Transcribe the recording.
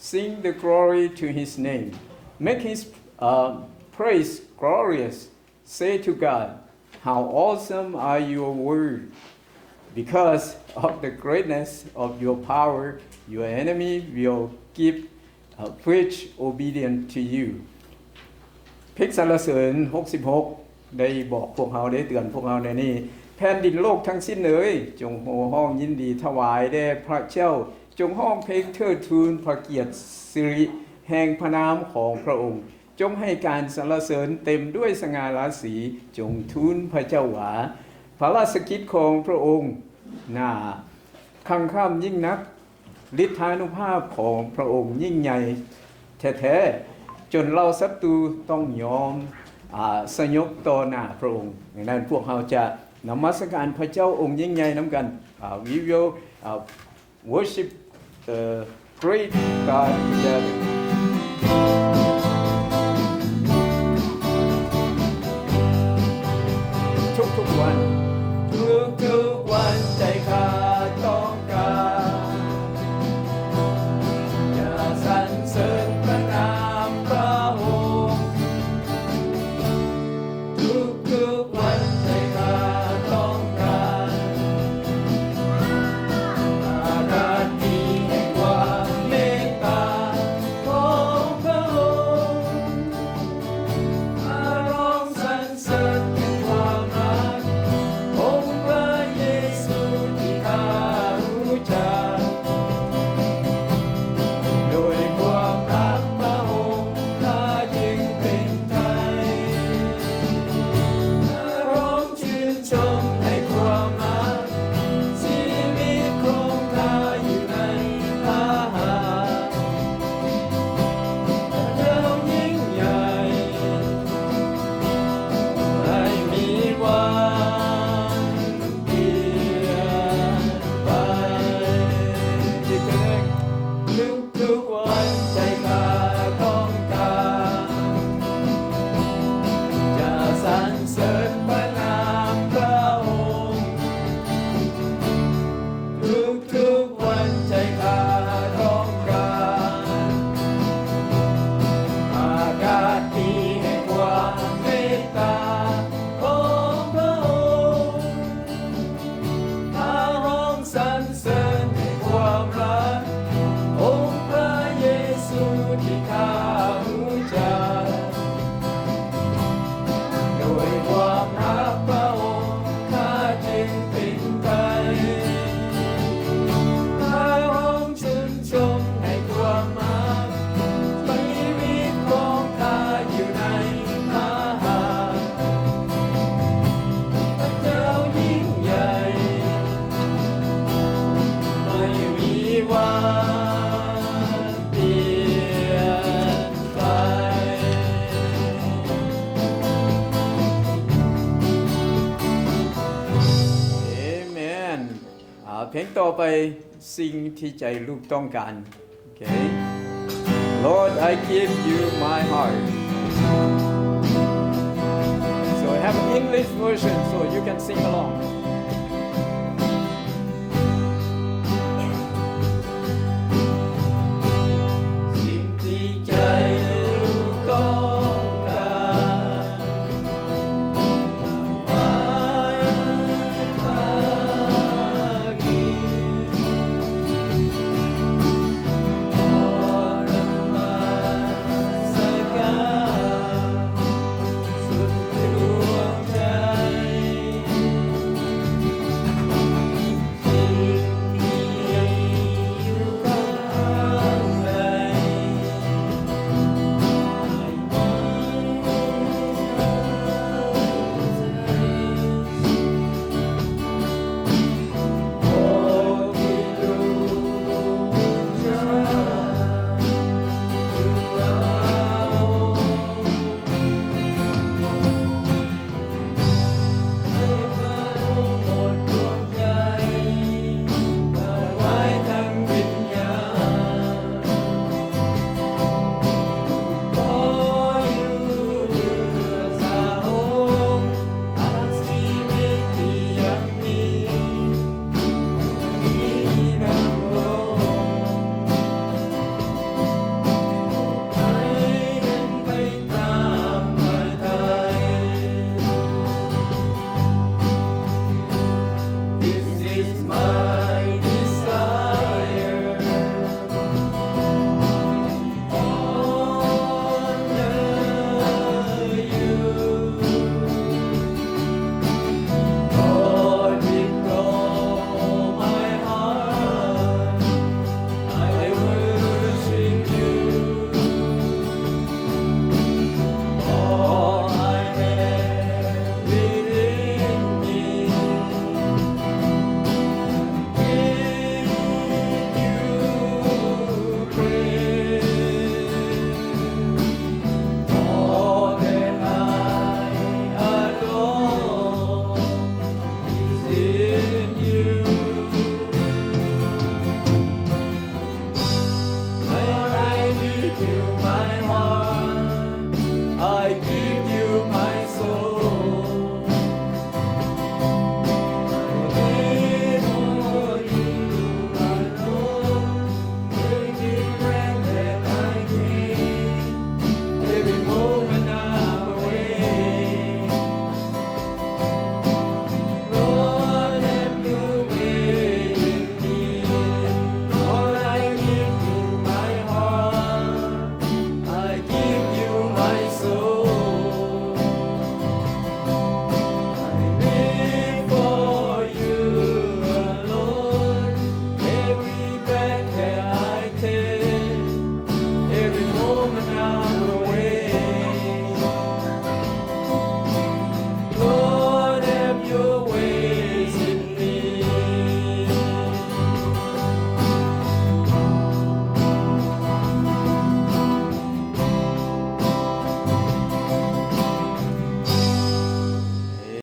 Sing the glory to His name. Make His praise glorious. Say to God, how awesome are your words. Because of the greatness of your power, your enemy will give preach obedient to you. เพลงสรรเสริญ66ได้บอกพวกเขาได้เตือนพวกเขาในนี้แผ่นดินโลกทั้งสิ้นเอ๋ยจงโห่ห้องยินดีถวายแด่พระเจ้าจงห้องเพลงเทิดทูนพระเกียรติสิริแห่งพระนามของพระองค์จงให้การสรรเสริญเต็มด้วยสง่าราศีจงทูลพระเจ้าว่าพระราชกิจของพระองค์น่าคังข้ามยิ่งนักฤทธานุภาพของพระองค์ยิ่งใหญ่แท้ๆจนเราศัตรูต้องยอมสยบต่อหน้าพระองค์ดังนั้นพวกเราจะนมัสการพระเจ้าองค์ยิ่งใหญ่นำกัน We will worship the great God togetherทุกๆวันทุกๆวันใจข้าต้องการจะสรรเสริญพระนามพระองค์ทุกๆวันใจข้าต้องการอาการดีแห่งความเมตตาของพระองค์มาร้องสรรเสริญความรักองค์พระเยซูที่ข้ารู้จักโดยความรักพระองค์ข้าจึงเป็นไทยร้องชื่นชมในความรักชีวิตของข้าอยู่ในพระหัตถ์เจ้ายิ่งใหญ่ไม่มีวันเปลี่ยนไปทุกวันใจข้าต้องการจะสรรเสริญพระนามพระองค์ทุกวันใจข้าต้องการอากาศดีแห่งความเมตตาของพระองค์มาร้องสรรเสริญในความรักองค์พระเยซูที่ข้ารู้จักโดยความรักพระองค์ข้าจึงเป็นไทยมาร้องชื่นชมในความรักชีวิตของข้าอยู่ในพระหัตถ์พระเจ้ายิ่งใหญ่ไม่มีวันเปลี่ยนไป Amen เพลงต่อไปสิ่งที่ใจลูกต้องการ Okay Lord I give you my heart So I have an English version so you can sing along